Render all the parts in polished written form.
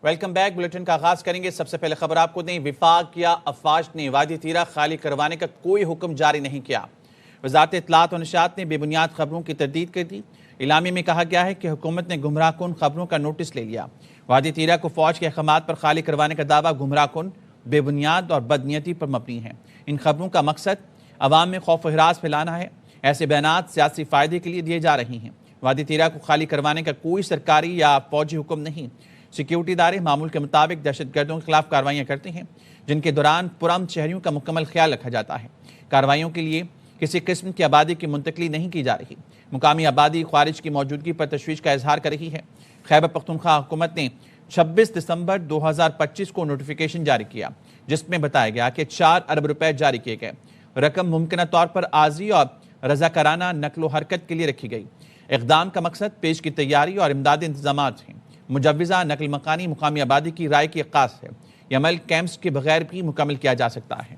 Welcome back. Bulletin کا آغاز کریں گے۔ سب سے پہلے خبر آپ کو دیں، وفاق یا افواج نے وادی تیرہ خالی کروانے کا کوئی حکم جاری نہیں کیا۔ وزارت اطلاعات و نشریات نے بے بنیاد خبروں کی تردید کر دی۔ اعلامیے میں کہا گیا ہے کہ حکومت نے گمراہ کن خبروں کا نوٹس لے لیا۔ وادی تیرہ کو فوج کے احکامات پر خالی کروانے کا دعویٰ گمراہ کن، بے بنیاد اور بدنیتی پر مبنی ہے۔ ان خبروں کا مقصد عوام میں خوف و ہراس پھیلانا ہے۔ ایسے بیانات سیاسی فائدے کے لیے دیے جا رہے ہیں۔ وادی تیرہ کو خالی کروانے کا کوئی سرکاری یا فوجی حکم نہیں۔ سیکیورٹی ادارے معمول کے مطابق دہشت گردوں کے خلاف کارروائیاں کرتے ہیں، جن کے دوران پرامن شہریوں کا مکمل خیال رکھا جاتا ہے۔ کارروائیوں کے لیے کسی قسم کی آبادی کی منتقلی نہیں کی جا رہی۔ مقامی آبادی خارج کی موجودگی پر تشویش کا اظہار کر رہی ہے۔ خیبر پختونخوا حکومت نے 26 دسمبر 2025 کو نوٹیفیکیشن جاری کیا، جس میں بتایا گیا کہ 4 ارب روپے جاری کیے گئے۔ رقم ممکنہ طور پر عارضی اور رضاکارانہ نقل و حرکت کے لیے رکھی گئی۔ اقدام کا مقصد پیش کی تیاری اور امدادی انتظامات ہیں۔ مجوزہ نقل مکانی مقامی آبادی کی رائے کی عکاس ہے۔ یہ عمل کیمپس کے بغیر بھی مکمل کیا جا سکتا ہے۔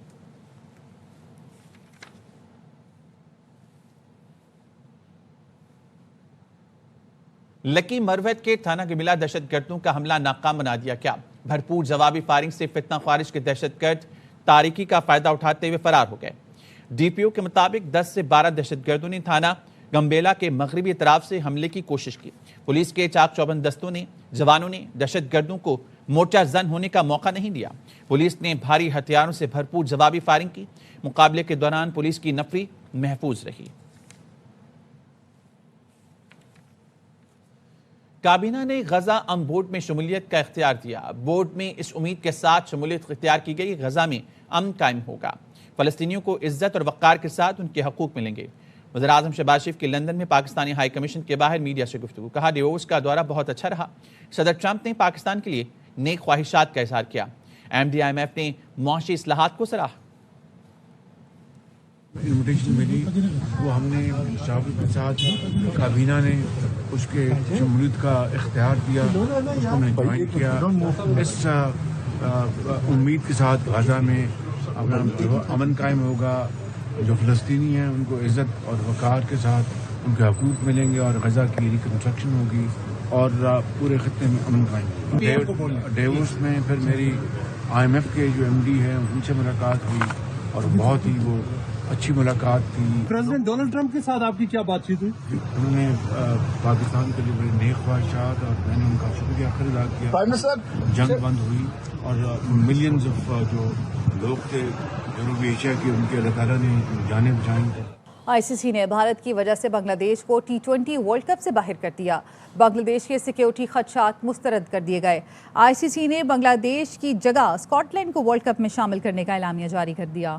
لکی مروت کے تھانہ گملہ دہشت گردوں کا حملہ ناکام بنا دیا گیا۔ بھرپور جوابی فائرنگ سے فتنہ خارج کے دہشت گرد تاریکی کا فائدہ اٹھاتے ہوئے فرار ہو گئے۔ ڈی پی او کے مطابق 10 سے 12 دہشت گردوں نے تھانہ گمبیلا کے مغربی اطراف سے حملے کی کوشش کی۔ پولیس کے چاق چوبند دستوں نے جوانوں نے دہشت گردوں کو مورچہ زن ہونے کا موقع نہیں دیا۔ پولیس نے بھاری ہتھیاروں سے بھرپور جوابی فائرنگ کی۔ مقابلے کے دوران پولیس کی نفری محفوظ رہی۔ کابینہ نے غزہ امن بورڈ میں شمولیت کا اختیار دیا۔ بورڈ میں اس امید کے ساتھ شمولیت اختیار کی گئی، غزہ میں امن قائم ہوگا، فلسطینیوں کو عزت اور وقار کے ساتھ ان کے حقوق ملیں گے۔ وزیر اعظم شہباز شریف کی لندن میں پاکستانی ہائی کمیشن کے باہر میڈیا سے گفتگو۔ کہا ڈیووس کا دورہ بہت اچھا رہا۔ صدر ٹرمپ نے پاکستان کے لیے نیک خواہشات کا اظہار کیا۔ ایم ڈی ایم ایف نے معاشی اصلاحات کو سراہا۔ انویٹیشن ملی وہ ہم نے شاہ کے ساتھ کابینہ نے اس کے شمولیت کا اختیار دیا، اس کو ہم نے جوائن کیا۔ اس امید کے ساتھ غزہ میں امن قائم ہوگا، جو فلسطینی ہیں ان کو عزت اور وقار کے ساتھ ان کے حقوق ملیں گے اور غزہ کی ریکنسٹرکشن ہوگی اور پورے خطے میں امن قائم ہوگا۔ ڈیووس میں پھر میری آئی ایم ایف کے جو ایم ڈی ہیں ان سے ملاقات ہوئی اور بہت ہی وہ اچھی ملاقات تھی۔ پریزیڈنٹ ڈونلڈ ٹرمپ کے ساتھ آپ کی کیا بات چیت ہوئی؟ انہوں نے پاکستان کے لیے بڑے نیک خواہشات اور میں نے ان کا شکریہ ادا کیا۔ جنگ بند ہوئی اور ملینز آف جو لوگ تھے جنوبی ایشیا کے، ان کے اللہ تعالیٰ نے جانیں بچائیں۔ آئی سی سی نے بھارت کی وجہ سے بنگلہ دیش کو T20 ورلڈ کپ سے باہر کر دیا۔ بنگلہ دیش کے سیکیورٹی خدشات مسترد کر دیے گئے۔ آئی سی سی نے بنگلہ دیش کی جگہ اسکاٹ لینڈ کو ورلڈ کپ میں شامل کرنے کا اعلامیہ جاری کر دیا۔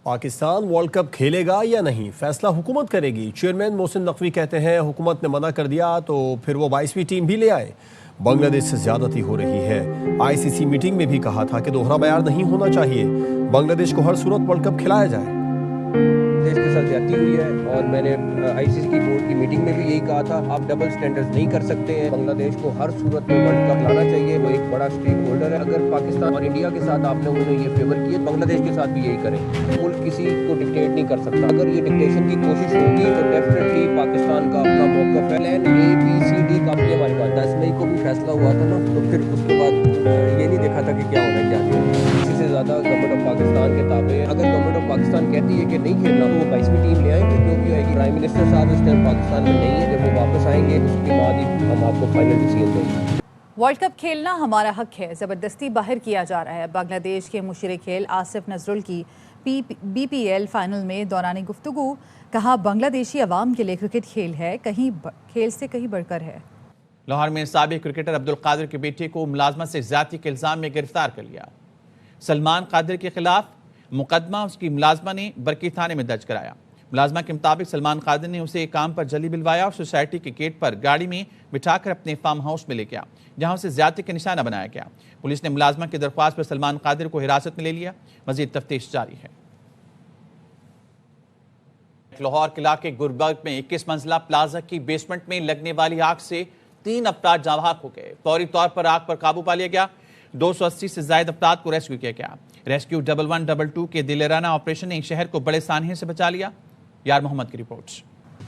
پاکستان ورلڈ کپ کھیلے گا یا نہیں، فیصلہ حکومت کرے گی۔ چیئرمین محسن نقوی کہتے ہیں حکومت نے منع کر دیا تو پھر وہ 22ویں ٹیم بھی لے آئے۔ بنگلہ دیش سے زیادتی ہو رہی ہے۔ آئی سی سی میٹنگ میں بھی کہا تھا کہ دوہرا معیار نہیں ہونا چاہیے، بنگلہ دیش کو ہر صورت ورلڈ کپ کھلایا جائے۔ دیش کے ساتھ زیادتی ہوئی ہے اور میں نے آئی سی سی کی بورڈ کی میٹنگ میں بھی یہی کہا تھا، آپ ڈبل سٹینڈرڈز نہیں کر سکتے ہیں۔ بنگلہ دیش کو ہر صورت میں ورلڈ کپ لانا چاہیے، وہ ایک بڑا اسٹیک ہولڈر ہے۔ اگر پاکستان اور انڈیا کے ساتھ آپ نے انہیں یہ فیور کیے، بنگلہ دیش کے ساتھ بھی یہی کریں۔ ملک کسی کو ڈکٹیٹ نہیں کر سکتا۔ اگر یہ ڈکٹیشن کی کوشش ہوگی تو ڈیفینیٹلی پاکستان کا اپنا موقف ہے۔ پلان اے بی سی ڈی کا بھی ہمارے پاس 10 مئی کو بھی فیصلہ ہوا تھا نا، تو پھر اس کے بعد یہ نہیں دیکھا تھا کہ کیا ہونا کیا نہیں۔ اسی سے زیادہ گورنمنٹ آف پاکستان کے تابع ہے۔ اگر گورنمنٹ آف پاکستان کہتی ہے کہ نہیں کھیلنا تو وہ 22ویں ٹیم لے آئیں گے، جو بھی آئے گی۔ پرائم منسٹر صاحب اس ٹائم پاکستان میں نہیں ہے، جب وہ واپس آئیں گے اس کے بعد ہی ہم آپ کو فائنل ڈیسیژن دیں گے۔ ورلڈ کپ کھیلنا ہمارا حق ہے، زبردستی باہر کیا جا رہا ہے۔ بنگلہ دیش کے مشیر کھیل آصف نظرل کی بی پی ایل فائنل میں دوران گفتگو کہا بنگلہ دیشی عوام کے لیے کرکٹ کھیل ہے، کھیل سے کہیں بڑھ کر ہے۔ لاہور میں سابق کرکٹر عبدالقادر کے بیٹے کو ملازمت سے زیادتی کے الزام میں گرفتار کر لیا۔ سلمان قادر کے خلاف مقدمہ اس کی ملازمہ نے برکی تھانے میں درج کرایا۔ ملازمہ کے مطابق سلمان قادر نے اسے کام پر جلی بلوایا اور سوسائٹی کے گیٹ پر گاڑی میں بٹھا کر اپنے فارم ہاؤس میں لے گیا، جہاں اسے زیادتی کا نشانہ بنایا گیا۔ پولیس نے ملازمہ کی درخواست پر سلمان قادر کو حراست میں لے لیا۔ مزید تفتیش جاری ہے۔ لاہور کے علاقے گربرگ میں 21 منزلہ پلازا کی بیسمنٹ میں لگنے والی آگ سے 3 افراد جاں بحق ہو گئے۔ فوری طور پر آگ پر قابو پا لیا گیا۔ 280 سے زائد افراد کو ریسکیو کیا گیا۔ ریسکیو 1122 کے دلیرانہ آپریشن نے شہر کو بڑے سانحے سے بچا لیا۔ یار محمد کی رپورٹ۔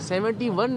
71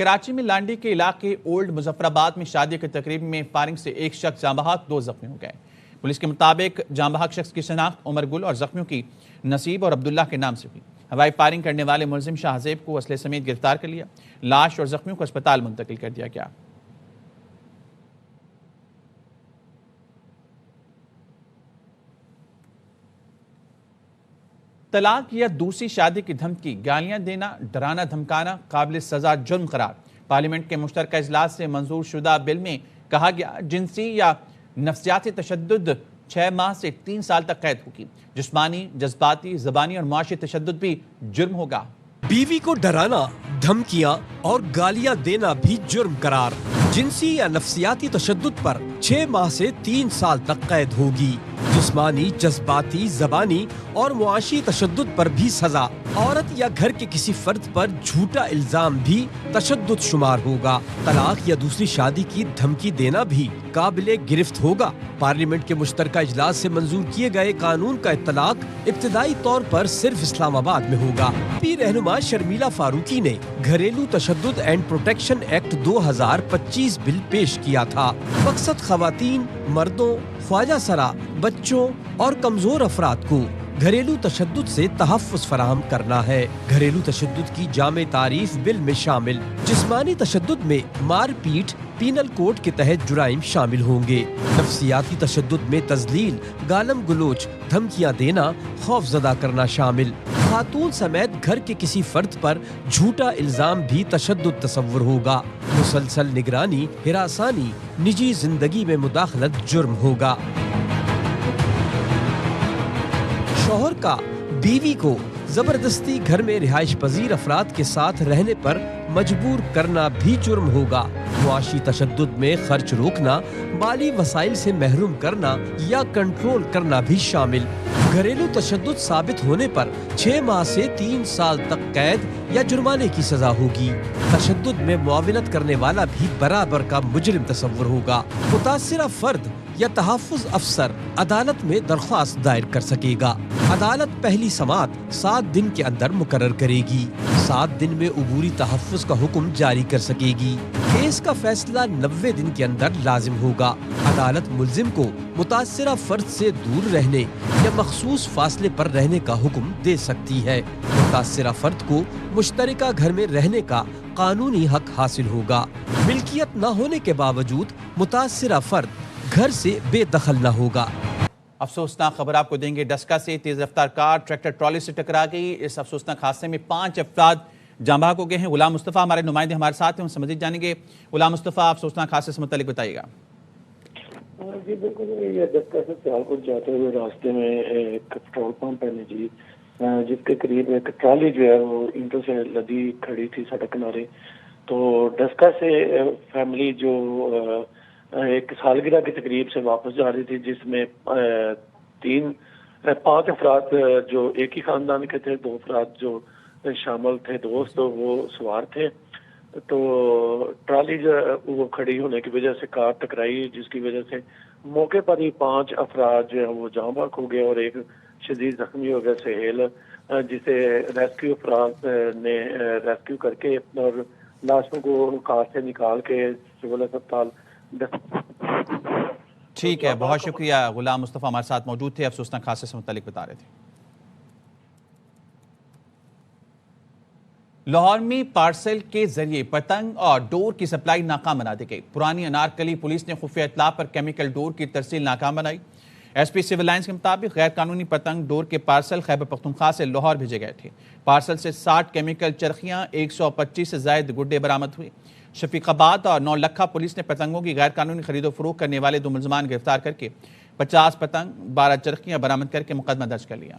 کراچی میں لانڈی کے علاقے اولڈ مظفرآباد میں شادی کی تقریب میں فائرنگ سے ایک شخص جاں بحق 2 زخمی ہو گئے۔ پولیس کے مطابق جاں بحق شخص کی شناخت عمر گل اور زخمیوں کی نصیب اور عبداللہ کے نام سے ہوئی۔ ہوائی فائرنگ کرنے والے ملزم شاہ زیب کو اسلحے سمیت گرفتار کر لیا۔ لاش اور زخمیوں کو اسپتال منتقل کر دیا گیا۔ طلاق یا دوسری شادی کی دھمکی، گالیاں دینا، ڈرانا دھمکانا قابل سزا جرم قرار۔ پارلیمنٹ کے مشترکہ اجلاس سے منظور شدہ بل میں کہا گیا جنسی یا نفسیاتی تشدد 6 ماہ سے 3 سال تک قید ہوگی۔ جسمانی، جذباتی، زبانی اور معاشی تشدد بھی جرم ہوگا۔ بیوی کو ڈرانا، دھمکیاں اور گالیاں دینا بھی جرم قرار۔ جنسی یا نفسیاتی تشدد پر 6 ماہ سے 3 سال تک قید ہوگی۔ جسمانی، جذباتی، زبانی اور معاشی تشدد پر بھی سزا۔ عورت یا گھر کے کسی فرد پر جھوٹا الزام بھی تشدد شمار ہوگا۔ طلاق یا دوسری شادی کی دھمکی دینا بھی قابل گرفت ہوگا۔ پارلیمنٹ کے مشترکہ اجلاس سے منظور کیے گئے قانون کا اطلاق ابتدائی طور پر صرف اسلام آباد میں ہوگا۔ پی رہنما شرمیلا فاروقی نے گھریلو تشدد اینڈ پروٹیکشن ایکٹ 2025 بل پیش کیا تھا۔ مقصد خواتین، مردوں، خواجہ سرا، بچوں اور کمزور افراد کو گھریلو تشدد سے تحفظ فراہم کرنا ہے۔ گھریلو تشدد کی جامع تعریف بل میں شامل۔ جسمانی تشدد میں مار پیٹ پینل کوڈ کے تحت جرائم شامل ہوں گے۔ نفسیاتی تشدد میں تذلیل، گالم گلوچ، دھمکیاں دینا، خوف زدہ کرنا شامل۔ خاتون سمیت گھر کے کسی فرد پر جھوٹا الزام بھی تشدد تصور ہوگا۔ مسلسل نگرانی، ہراسانی، نجی زندگی میں مداخلت جرم ہوگا۔ شوہر کا بیوی کو زبردستی گھر میں رہائش پذیر افراد کے ساتھ رہنے پر مجبور کرنا بھی جرم ہوگا۔ معاشی تشدد میں خرچ روکنا، مالی وسائل سے محروم کرنا یا کنٹرول کرنا بھی شامل۔ گھریلو تشدد ثابت ہونے پر 6 ماہ سے 3 سال تک قید یا جرمانے کی سزا ہوگی۔ تشدد میں معاونت کرنے والا بھی برابر کا مجرم تصور ہوگا۔ متاثرہ فرد یا تحفظ افسر عدالت میں درخواست دائر کر سکے گا۔ عدالت پہلی سماعت 7 دن کے اندر مقرر کرے گی۔ 7 دن میں عبوری تحفظ کا حکم جاری کر سکے گی۔ کیس کا فیصلہ 90 دن کے اندر لازم ہوگا۔ عدالت ملزم کو متاثرہ فرد سے دور رہنے یا مخصوص فاصلے پر رہنے کا حکم دے سکتی ہے۔ متاثرہ فرد کو مشترکہ گھر میں رہنے کا قانونی حق حاصل ہوگا۔ ملکیت نہ ہونے کے باوجود متاثرہ فرد گھر سے بے دخل نہ ہوگا۔ افسوسناک خبر آپ کو دیں گے۔ ڈسکا سے تیز رفتار کار ٹریکٹر ٹرالی سے ٹکرا گئی۔ اس افسوسناک حادثے میں 5 افراد جاں بحق ہو گئے ہیں۔ غلام مصطفیٰ ہمارے نمائندے ہمارے ساتھ ہیں، ان سے مزید جانیں گے۔ غلام مصطفیٰ، افسوسناک حادثے سے متعلق بتائیے گا۔ جی بالکل، یہ ڈسکا سے سیالکوٹ جاتے ہوئے راستے میں ایک پٹرول پمپ ہے جی، جس کے قریب ایک ٹرالی جو ہے وہ اینٹوں سے لدی کھڑی تھی سڑک کنارے۔ تو ڈسکا سے فیملی جو ایک سالگرہ کی تقریب سے واپس جا رہی تھی، جس میں 5 افراد جو ایک ہی خاندان کے تھے، 2 افراد جو شامل تھے دوست، وہ سوار تھے۔ تو ٹرالی جو وہ کھڑی ہونے کی وجہ سے کار ٹکرائی، جس کی وجہ سے موقع پر ہی 5 افراد جو ہے وہ جاں بحق ہو گئے اور ایک شدید زخمی ہو گیا سہیل، جسے ریسکیو افراد نے ریسکیو کر کے اور لاشوں کو کار سے نکال کے سول اسپتال۔ ٹھیک ہے، بہت شکریہ غلام مصطفیٰ ہمارے ساتھ موجود تھے، افسوسناک حادثے سے متعلق بتا رہے تھے۔ لاہور میں پارسل کے ذریعے پتنگ اور ڈور کی سپلائی ناکام بنا دی گئی۔ پرانی انارکلی پولیس نے خفیہ اطلاع پر کیمیکل ڈور کی ترسیل ناکام بنائی۔ ایس پی سول لائنز کے مطابق غیر قانونی پتنگ ڈور کے پارسل خیبر پختونخوا سے لاہور بھیجے گئے تھے۔ پارسل سے 60 کیمیکل چرخیاں، 125 سے زائد گڈے برآمد ہوئے۔ شفیق آباد اور 9 لکھا پولیس نے پتنگوں کی غیر قانونی خرید و فروخت کرنے والے 2 ملزمان گرفتار کر کے 50 پتنگ، 12 چرخیاں برآمد کر کے مقدمہ درج کر لیا۔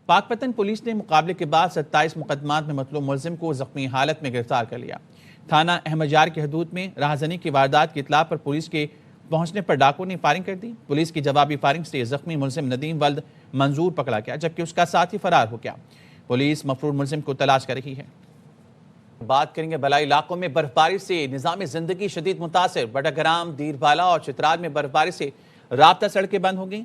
پاک پتن پولیس نے مقابلے کے بعد 27 مقدمات میں مطلوب ملزم کو زخمی حالت میں گرفتار کر لیا۔ تھانہ احمد یار کی حدود میں راہزنی کی واردات کی اطلاع پر پولیس کے پہنچنے پر ڈاکو نے فائرنگ کر دی۔ پولیس کی جوابی فائرنگ سے زخمی ملزم ندیم ولد منظور پکڑا گیا، جبکہ اس کا ساتھی فرار ہو گیا۔ پولیس مفرور ملزم کو تلاش کر رہی ہے۔ بات کریں گے بلائی علاقوں میں برفباری سے نظام زندگی شدید متاثر۔ بڑا گرام، دیر بالا اور چترال میں برفباری سے رابطہ سڑکیں بند ہو گئیں۔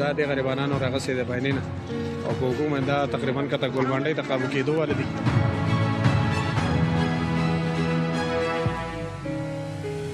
دا د غریبانو راغه سي د باینه او حکومت دا تقریبا کته ګول باندې ته قابو کېدو ولدي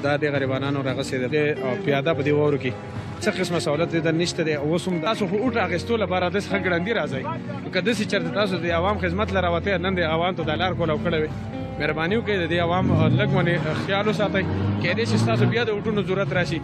دا د غریبانو راغه سي د پیاده په دی وورو کې څه قسمه سہولت د نشته دی او سم تاسو خو اوټ اغستو لپاره د خګړندې راځي کله چې چرته تاسو د عوام خدمت لراوته نن د عوام ته دلار کول او کړه مهرباني وکړئ د عوام لګونه خیال وساتئ کہ دې چې تاسو بیا د اوټونو ضرورت راشي۔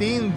3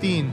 3,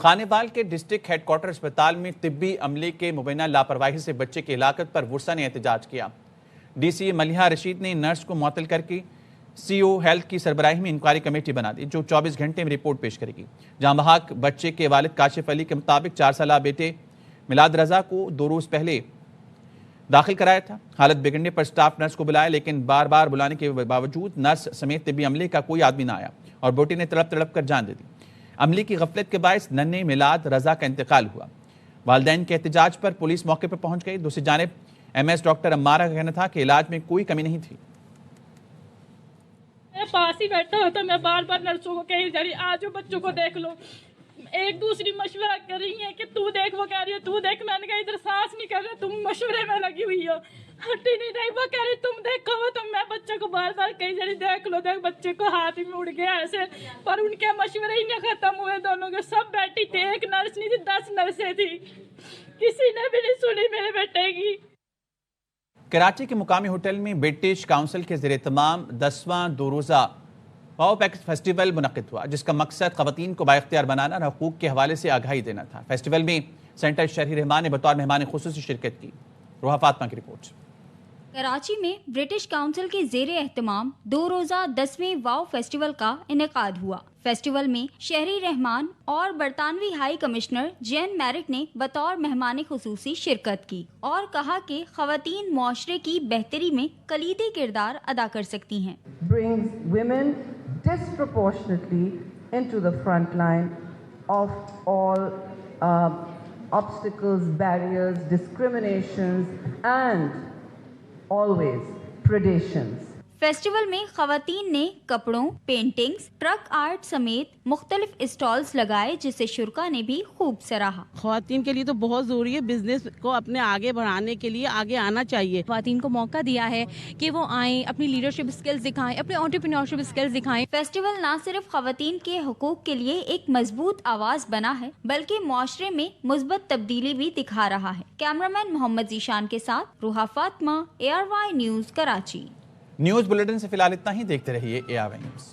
خانیوال کے ڈسٹرکٹ ہیڈ کوارٹر اسپتال میں طبی عملے کے مبینہ لاپرواہی سے بچے کی ہلاکت پر ورثہ نے احتجاج کیا۔ ڈی سی ملیحہ رشید نے نرس کو معطل کر کے سی او ہیلتھ کی سربراہی میں انکوائری کمیٹی بنا دی جو 24 گھنٹے میں رپورٹ پیش کرے گی۔ جہاں بحق بچے کے والد کاشف علی کے مطابق 4 سالہ بیٹے میلاد رضا کو 2 روز پہلے داخل کرایا تھا۔ حالت بگڑنے پر سٹاف نرس کو بلایا لیکن بار بار بلانے کے باوجود نرس سمیت طبی عملے کا کوئی آدمی نہ آیا اور بیٹے نے تڑپ تڑپ کر جان دے دی۔ عملے کی غفلت کے باعث ننھے میلاد رضا کا انتقال ہوا۔ والدین کے احتجاج پر پولیس موقع پر پہنچ گئی۔ دوسری جانب ایم ایس ڈاکٹر امارہ کا کہنا تھا کہ علاج میں کوئی کمی نہیں تھی۔ میں پاس ہی بیٹھا ہوتا، میں بار بار نرسوں کو کہی جا رہی آج بچوں کو دیکھ لو، ایک دوسری مشورہ کر رہی ہیں کہ تو دیکھ، وہ کہہ رہی ہے تو دیکھ، میں نے کہا ادھر سانس نہیں کر رہے، تم مشورے میں لگی ہوئی ہو، ہٹی نہیں رہی، وہ کہہ رہی تم دیکھو وہ، تم میں بچے کو بار بار کہی جا رہی دیکھ لو دیکھ، بچے کو ہاتھ ہی میں اڑ گیا ایسے، پر ان کے مشورے ہی نہیں ختم ہوئے دونوں کے، سب بیٹھی تھی، ایک نرس نہیں تھی 10 نرسیں تھی، کسی نے بھی نہیں سنی میرے بیٹے کی۔ کراچی کے مقامی ہوٹل میں برٹش کاؤنسل کے زیر اہتمام 10واں 2 روزہ واو فیسٹیول منعقد ہوا جس کا مقصد خواتین کو بااختیار بنانا اور حقوق کے حوالے سے آگاہی دینا تھا۔ فیسٹیول میں سینٹر شہری رحمان نے بطور مہمان خصوصی شرکت کی۔ روحا فاطمہ کی رپورٹ۔ کراچی میں برٹش کاؤنسل کے زیر اہتمام 2 روزہ 10ویں واو فیسٹیول کا انعقاد ہوا۔ فیسٹیول میں شہری رحمان اور برطانوی ہائی کمشنر جین میرٹ نے بطور مہمان خصوصی شرکت کی اور کہا کہ خواتین معاشرے کی بہتری میں کلیدی کردار ادا کر سکتی ہیں۔ brings women disproportionately into the front line of all obstacles, barriers, discriminations and always predations. Festival میں خواتین نے کپڑوں، پینٹنگز، ٹرک آرٹ سمیت مختلف اسٹالز لگائے جسے شرکا نے بھی خوب سراہا۔ خواتین کے لیے تو بہت ضروری ہے، بزنس کو اپنے آگے بڑھانے کے لیے آگے آنا چاہیے۔ خواتین کو موقع دیا ہے کہ وہ آئیں، اپنی لیڈرشپ سکلز دکھائیں، اپنے انٹرپرینیورشپ سکلز دکھائیں۔ فیسٹیول نہ صرف خواتین کے حقوق کے لیے ایک مضبوط آواز بنا ہے بلکہ معاشرے میں مثبت تبدیلی بھی دکھا رہا ہے۔ کیمرامین محمد ذیشان کے ساتھ Ruha Fatima, ARY news Karachi. News bulletin سے فی الحال اتنا ہی، دیکھتے رہیے ARY نیوز۔